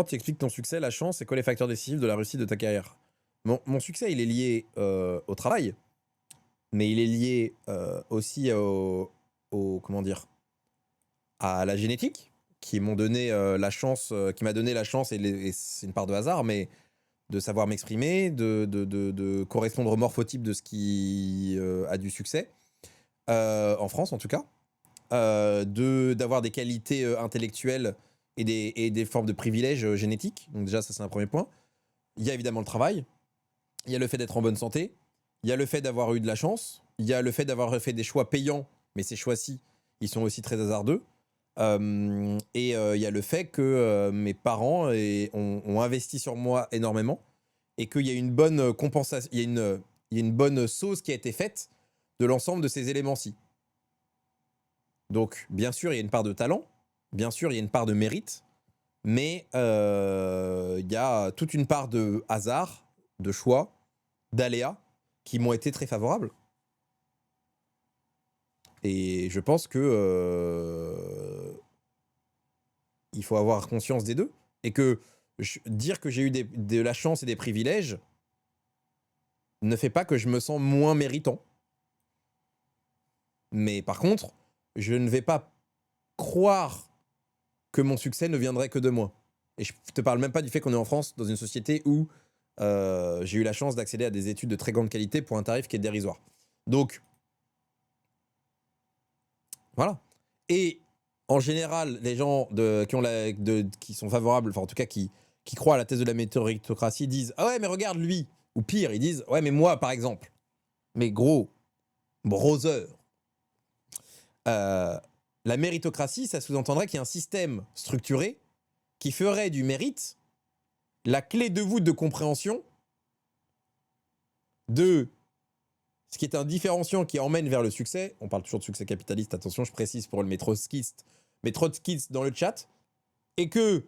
tu expliques ton succès, la chance, c'est quoi les facteurs décisifs de la réussite de ta carrière? Mon succès, il est lié au travail, mais il est lié aussi comment dire, à la génétique, qui m'ont donné la chance, qui m'a donné la chance, et c'est une part de hasard, mais de savoir m'exprimer, de correspondre au morphotype de ce qui a du succès, en France en tout cas, d'avoir des qualités intellectuelles et des formes de privilèges génétiques. Donc déjà, ça c'est un premier point. Il y a évidemment le travail, il y a le fait d'être en bonne santé, il y a le fait d'avoir eu de la chance, il y a le fait d'avoir fait des choix payants, mais ces choix-ci, ils sont aussi très hasardeux. Il y a le fait que mes parents ont investi sur moi énormément et qu'il y a une bonne compensation, il y a une bonne sauce qui a été faite de l'ensemble de ces éléments-ci. Donc, bien sûr, il y a une part de talent, bien sûr, il y a une part de mérite, mais il y a toute une part de hasard, de choix, d'aléas qui m'ont été très favorables. Et je pense que il faut avoir conscience des deux. Et que dire que j'ai eu de la chance et des privilèges ne fait pas que je me sens moins méritant. Mais par contre, je ne vais pas croire que mon succès ne viendrait que de moi. Et je te parle même pas du fait qu'on est en France, dans une société où j'ai eu la chance d'accéder à des études de très grande qualité pour un tarif qui est dérisoire. Donc, voilà. Et en général, les gens qui sont favorables, enfin en tout cas qui croient à la thèse de la méritocratie disent « Ah ouais, mais regarde lui !» Ou pire, ils disent « Ouais, mais moi, par exemple. » Mais gros, brother. La méritocratie, ça sous-entendrait qu'il y a un système structuré qui ferait du mérite la clé de voûte de compréhension de ce qui est un différenciant qui emmène vers le succès. On parle toujours de succès capitaliste, attention, je précise pour mes trotskistes dans le chat. Et que,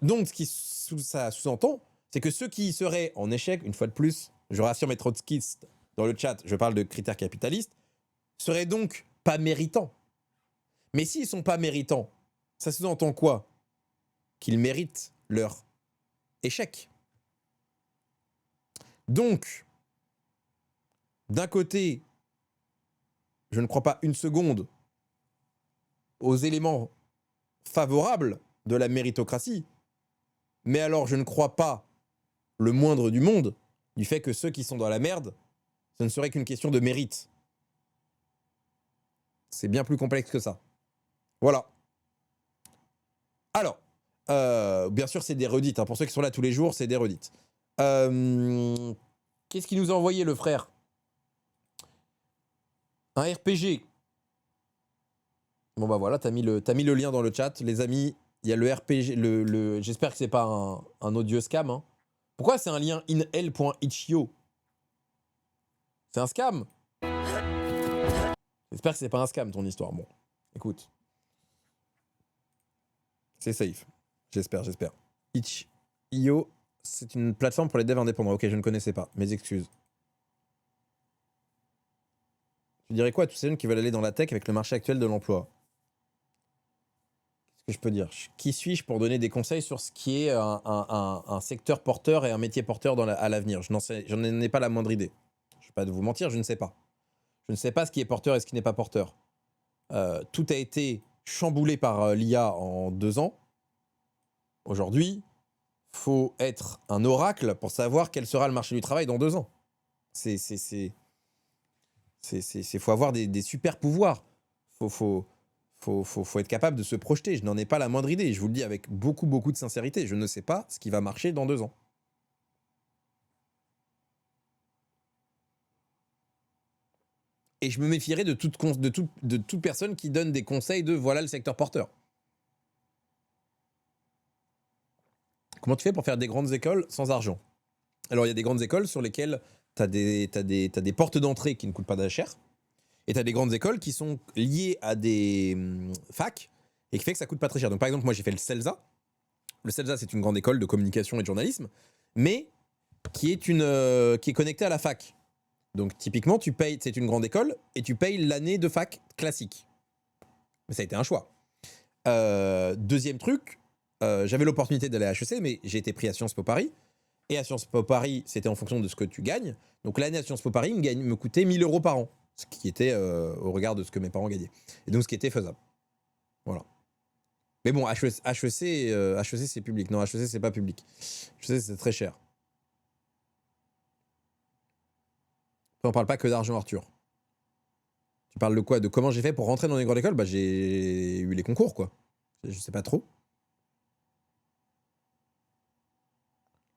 donc, ce qui ça sous-entend, c'est que ceux qui seraient en échec, une fois de plus, je rassure mes trotskistes dans le chat, je parle de critères capitalistes, seraient donc pas méritants. Mais s'ils ne sont pas méritants, ça sous-entend quoi? Qu'ils méritent leur échec. Donc, d'un côté, je ne crois pas une seconde aux éléments favorables de la méritocratie, mais alors je ne crois pas le moindre du monde du fait que ceux qui sont dans la merde, ce ne serait qu'une question de mérite. C'est bien plus complexe que ça. Voilà. Alors, bien sûr, c'est des redites. Hein. Pour ceux qui sont là tous les jours, c'est des redites. Qu'est-ce qu'il nous a envoyé, le frère? Un RPG. Bon bah voilà, t'as mis le lien dans le chat. Les amis, il y a le RPG. J'espère que c'est pas un audio scam. Hein. Pourquoi c'est un lien inl.itch.io? C'est un scam? J'espère que c'est pas un scam, ton histoire. Bon, écoute. C'est safe. J'espère. Itch.io, c'est une plateforme pour les devs indépendants. Ok, je ne connaissais pas. Mes excuses. Tu dirais quoi à tous ces jeunes qui veulent aller dans la tech avec le marché actuel de l'emploi? Qu'est-ce que je peux dire? Qui suis-je pour donner des conseils sur ce qui est un secteur porteur et un métier porteur à l'avenir? Je n'en ai pas la moindre idée. Je ne vais pas vous mentir, je ne sais pas. Je ne sais pas ce qui est porteur et ce qui n'est pas porteur. Tout a été chamboulé par l'IA en 2 ans. Aujourd'hui, faut être un oracle pour savoir quel sera le marché du travail dans 2 ans. Faut avoir des super pouvoirs. Faut être capable de se projeter. Je n'en ai pas la moindre idée. Je vous le dis avec beaucoup de sincérité. Je ne sais pas ce qui va marcher dans 2 ans. Et je me méfierais de toute personne qui donne des conseils de voilà le secteur porteur. Comment tu fais pour faire des grandes écoles sans argent? Alors, il y a des grandes écoles sur lesquelles tu as des portes d'entrée qui ne coûtent pas cher. Et tu as des grandes écoles qui sont liées à des facs et qui fait que ça coûte pas très cher. Donc, par exemple, moi, j'ai fait le CELSA. Le CELSA, c'est une grande école de communication et de journalisme, mais qui est connectée à la fac. Donc, typiquement, c'est une grande école et tu payes l'année de fac classique. Mais ça a été un choix. Deuxième truc, j'avais l'opportunité d'aller à HEC, mais j'ai été pris à Sciences Po Paris. Et à Sciences Po Paris, c'était en fonction de ce que tu gagnes. Donc l'année à Sciences Po Paris me coûtait 1 000 € par an. Ce qui était au regard de ce que mes parents gagnaient. Et donc ce qui était faisable. Voilà. Mais bon, HEC c'est public. Non, HEC, c'est pas public. HEC, c'est très cher. On parle pas que d'argent, Arthur. Tu parles de quoi? De comment j'ai fait pour rentrer dans les grandes écoles? Bah, j'ai eu les concours, quoi. Je sais pas trop.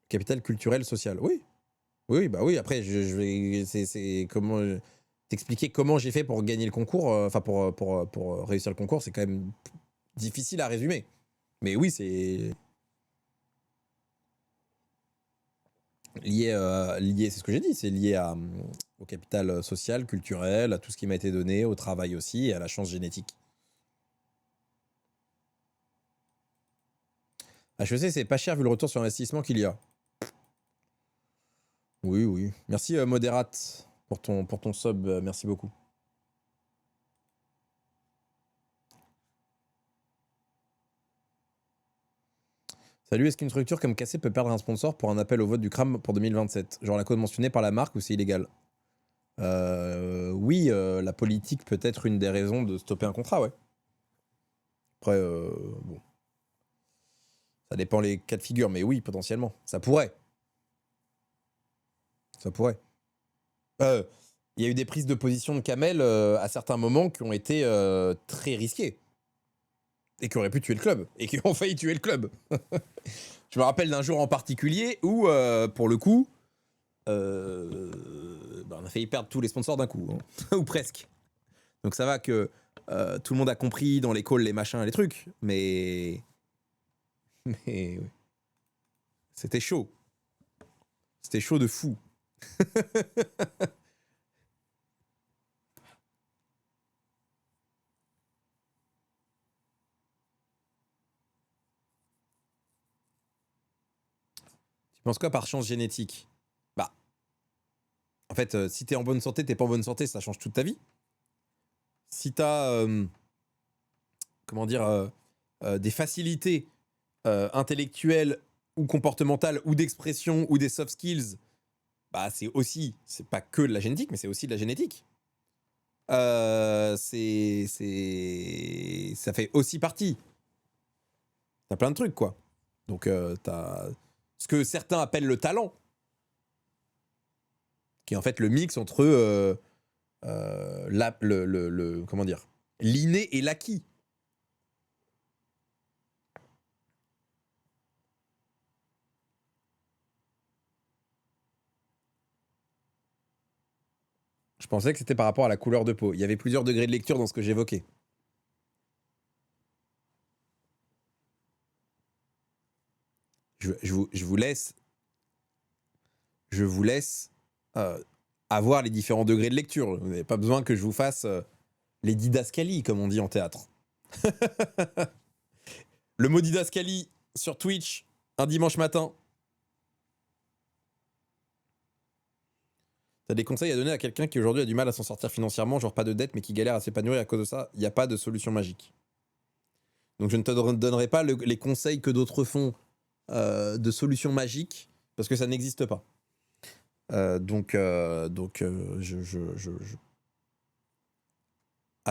Capital culturel, social. Oui. Oui, bah oui. Après, je vais. C'est comment. T'expliquer comment j'ai fait pour gagner le concours, enfin pour réussir le concours, c'est quand même difficile à résumer. Mais oui, c'est lié, c'est ce que j'ai dit, c'est lié au capital social, culturel, à tout ce qui m'a été donné, au travail aussi, et à la chance génétique. HEC, c'est pas cher vu le retour sur investissement qu'il y a. Oui, oui. Merci, Modérate, pour ton sub, merci beaucoup. Salut, est-ce qu'une structure comme Cassé peut perdre un sponsor pour un appel au vote du CRAM pour 2027? Genre la cause mentionnée par la marque ou c'est illégal? Oui, la politique peut être une des raisons de stopper un contrat, ouais. Après, bon, ça dépend les cas de figure, mais oui, potentiellement. Ça pourrait. Ça pourrait. Il y a eu des prises de position de Kamel à certains moments qui ont été très risquées. Et qui auraient pu tuer le club. Et qui ont failli tuer le club. Je me rappelle d'un jour en particulier où, pour le coup, on a failli perdre tous les sponsors d'un coup. Hein. Ou presque. Donc ça va que tout le monde a compris dans les calls, les machins, les trucs. Mais oui. C'était chaud. C'était chaud de fou. Tu penses quoi par chance génétique? Bah, en fait, si t'es en bonne santé, t'es pas en bonne santé, ça change toute ta vie. Si t'as, comment dire, des facilités intellectuelles ou comportementales ou d'expression ou des soft skills, bah c'est pas que de la génétique, mais c'est aussi de la génétique. Ça fait aussi partie. T'as plein de trucs, quoi. Donc, t'as ce que certains appellent le talent, qui est en fait le mix entre comment dire, l'inné et l'acquis. Je pensais que c'était par rapport à la couleur de peau. Il y avait plusieurs degrés de lecture dans ce que j'évoquais. Je vous laisse, euh, avoir les différents degrés de lecture. Vous n'avez pas besoin que je vous fasse les didascalies, comme on dit en théâtre. Le mot didascalie sur Twitch, un dimanche matin. T'as des conseils à donner à quelqu'un qui aujourd'hui a du mal à s'en sortir financièrement, genre pas de dette, mais qui galère à s'épanouir à cause de ça? Il n'y a pas de solution magique. Donc je ne te donnerai pas les conseils que d'autres font de solutions magiques, parce que ça n'existe pas. À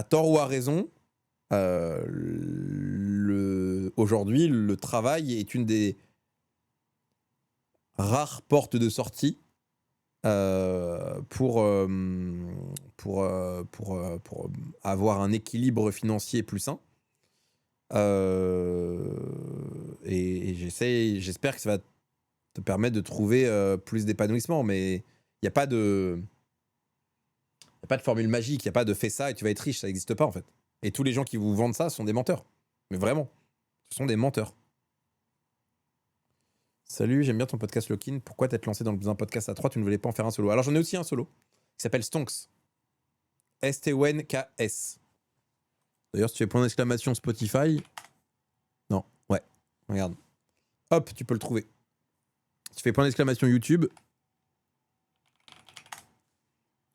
tort ou à raison, aujourd'hui, le travail est une des rares portes de sortie pour avoir un équilibre financier plus sain. Et j'espère que ça va te permettre de trouver plus d'épanouissement, mais il n'y a pas de formule magique, il n'y a pas de fais ça et tu vas être riche, ça n'existe pas en fait. Et tous les gens qui vous vendent ça sont des menteurs. Mais vraiment, ce sont des menteurs. Salut, j'aime bien ton podcast Lock-in. Pourquoi t'être lancé dans un podcast à 3? Tu ne voulais pas en faire un solo? Alors j'en ai aussi un solo qui s'appelle Stonks. S-T-O-N-K-S. D'ailleurs, si tu fais point d'exclamation Spotify. Non, ouais, regarde. Hop, tu peux le trouver. Si tu fais point d'exclamation YouTube.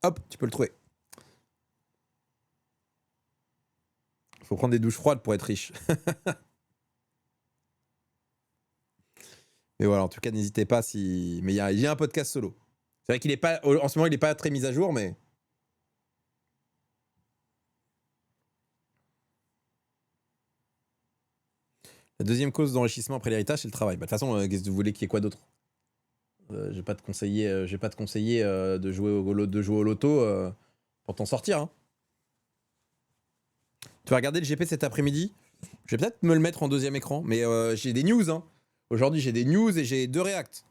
Hop, tu peux le trouver. Faut prendre des douches froides pour être riche. Mais voilà, en tout cas, n'hésitez pas si. Mais il y a un podcast solo. C'est vrai qu'il est pas. En ce moment, il est pas très mis à jour, mais. La deuxième cause d'enrichissement après l'héritage, c'est le travail. Bah, de toute façon, qu'est-ce que vous voulez qu'il y ait quoi d'autre? Je vais pas te conseiller, de jouer au loto pour t'en sortir. Hein. Tu vas regarder le GP cet après-midi? Je vais peut-être me le mettre en deuxième écran, mais j'ai des news. Hein. Aujourd'hui, j'ai des news et j'ai 2 réacts.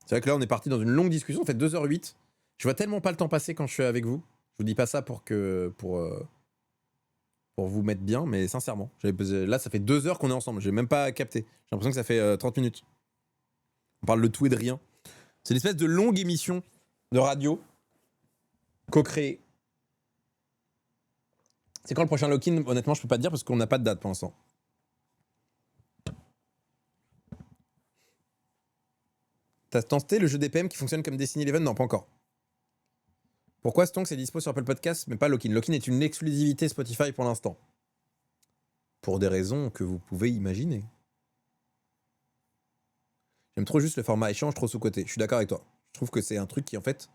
C'est vrai que là, on est parti dans une longue discussion. On fait 2h08. Je vois tellement pas le temps passer quand je suis avec vous. Je vous dis pas ça pour vous mettre bien, mais sincèrement. Là, ça fait 2 heures qu'on est ensemble. J'ai même pas capté. J'ai l'impression que ça fait 30 minutes. On parle de tout et de rien. C'est une espèce de longue émission de radio co-créée. C'est quand le prochain lock-in? Honnêtement, je peux pas te dire parce qu'on n'a pas de date pour l'instant. T'as tenté le jeu DPM qui fonctionne comme Destiny Eleven? Non, pas encore. Pourquoi Stonk c'est dispo sur Apple Podcast mais pas Lock-in? Lock-in est une exclusivité Spotify pour l'instant. Pour des raisons que vous pouvez imaginer. J'aime trop juste le format échange, trop sous-côté. Je suis d'accord avec toi. Je trouve que c'est un truc qui, en fait,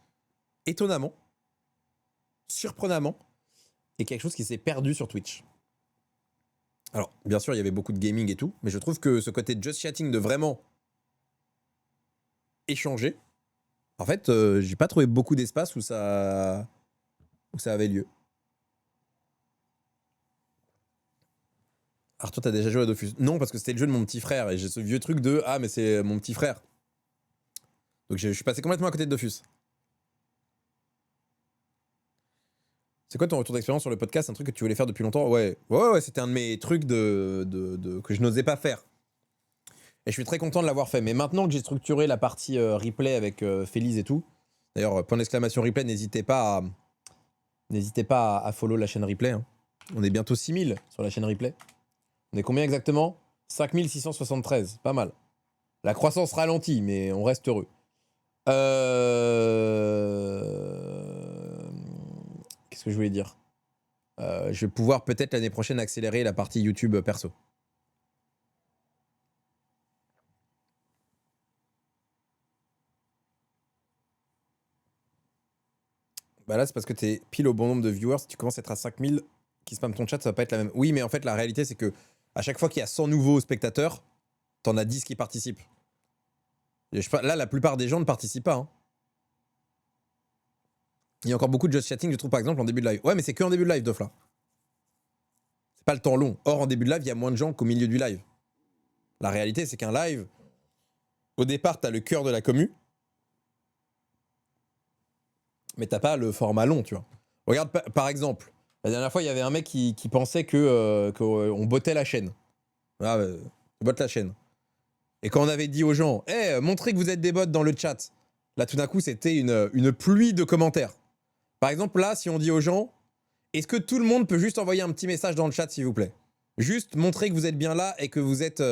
étonnamment, surprenamment, est quelque chose qui s'est perdu sur Twitch. Alors, bien sûr, il y avait beaucoup de gaming et tout, mais je trouve que ce côté just chatting de vraiment échanger, en fait, j'ai pas trouvé beaucoup d'espace où ça avait lieu. Arthur, t'as déjà joué à Dofus? Non, parce que c'était le jeu de mon petit frère et j'ai ce vieux truc de ah, mais c'est mon petit frère. Donc je suis passé complètement à côté de Dofus. C'est quoi ton retour d'expérience sur le podcast? Un truc que tu voulais faire depuis longtemps? Ouais, c'était un de mes trucs que je n'osais pas faire. Et je suis très content de l'avoir fait. Mais maintenant que j'ai structuré la partie replay avec Félix et tout, d'ailleurs, point d'exclamation replay, n'hésitez pas à follow la chaîne replay. Hein. On est bientôt 6000 sur la chaîne replay. On est combien exactement? 5673, pas mal. La croissance ralentit, mais on reste heureux. Qu'est-ce que je voulais dire? Je vais pouvoir peut-être l'année prochaine accélérer la partie YouTube perso. Bah là, c'est parce que t'es pile au bon nombre de viewers. Si tu commences à être à 5000 qui spamment ton chat, ça va pas être la même. Oui, mais en fait, la réalité, c'est que à chaque fois qu'il y a 100 nouveaux spectateurs, t'en as 10 qui participent. Là, la plupart des gens ne participent pas. Hein. Il y a encore beaucoup de just chatting, je trouve, par exemple, en début de live. Ouais, mais c'est que en début de live, Dof, là. C'est pas le temps long. Or, en début de live, il y a moins de gens qu'au milieu du live. La réalité, c'est qu'un live, au départ, t'as le cœur de la commu, mais t'as pas le format long, tu vois. Regarde, par exemple, la dernière fois, il y avait un mec qui pensait qu'on bottait la chaîne. Ah, on botte la chaîne. Et quand on avait dit aux gens, montrez que vous êtes des bots dans le chat, là, tout d'un coup, c'était une pluie de commentaires. Par exemple, là, si on dit aux gens, est-ce que tout le monde peut juste envoyer un petit message dans le chat, s'il vous plaît? Juste montrer que vous êtes bien là et que vous êtes,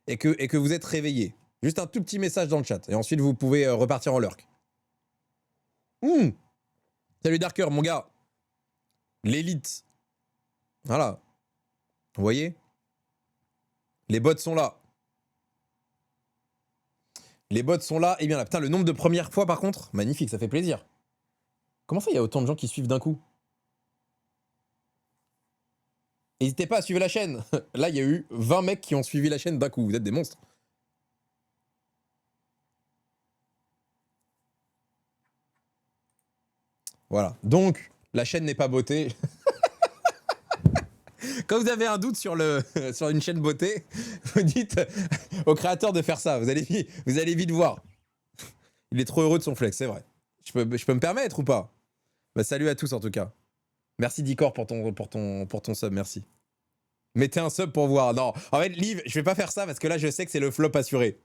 et que vous êtes réveillé. Juste un tout petit message dans le chat. Et ensuite, vous pouvez repartir en lurk. Salut Darker, mon gars. L'élite. Voilà. Vous voyez? Les bots sont là. Les bots sont là. Et bien là, putain, le nombre de premières fois, par contre, magnifique, ça fait plaisir. Comment ça, il y a autant de gens qui suivent d'un coup? N'hésitez pas à suivre la chaîne. Là, il y a eu 20 mecs qui ont suivi la chaîne d'un coup. Vous êtes des monstres. Voilà. Donc, la chaîne n'est pas beauté. Quand vous avez un doute sur une chaîne beauté, vous dites au créateur de faire ça. Vous allez vite voir. Il est trop heureux de son flex, c'est vrai. Je peux me permettre ou pas? Bah, salut à tous en tout cas. Merci Dicor pour ton sub, merci. Mettez un sub pour voir. Non, en fait, Liv, je vais pas faire ça parce que là, je sais que c'est le flop assuré.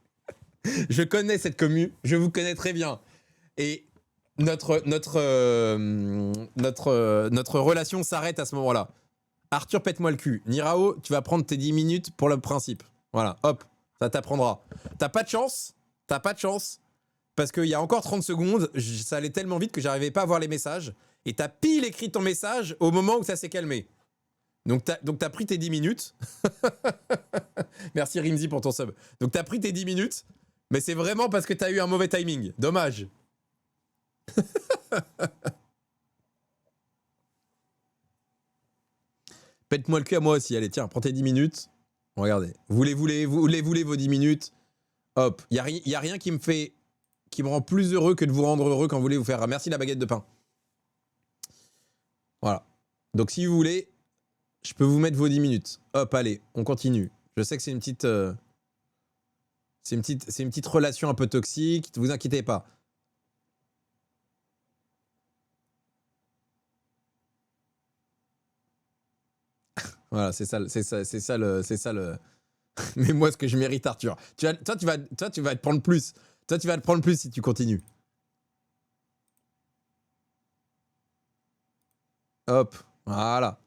Je connais cette commu, je vous connais très bien. Et notre relation s'arrête à ce moment-là. Arthur, pète-moi le cul. Nirao, tu vas prendre tes 10 minutes pour le principe. Voilà, hop, ça t'apprendra. T'as pas de chance, parce qu'il y a encore 30 secondes, ça allait tellement vite que j'arrivais pas à voir les messages. Et t'as pile écrit ton message au moment où ça s'est calmé. Donc, t'as pris tes 10 minutes. Merci Rimzi pour ton sub. Donc, t'as pris tes 10 minutes, mais c'est vraiment parce que t'as eu un mauvais timing. Dommage. Pète-moi le cul à moi aussi. Allez, tiens, prends tes 10 minutes. Regardez. Vous les voulez vos 10 minutes. Hop. Il y a rien qui me rend plus heureux que de vous rendre heureux quand vous voulez vous faire. Merci la baguette de pain. Voilà. Donc, si vous voulez, je peux vous mettre vos 10 minutes. Hop, allez, on continue. Je sais que c'est une petite... c'est une petite relation un peu toxique. Ne vous inquiétez pas. Voilà, c'est ça le... Mais moi, ce que je mérite, Arthur. Toi, tu vas te prendre plus. Toi, tu vas te prendre plus si tu continues. Hop, voilà.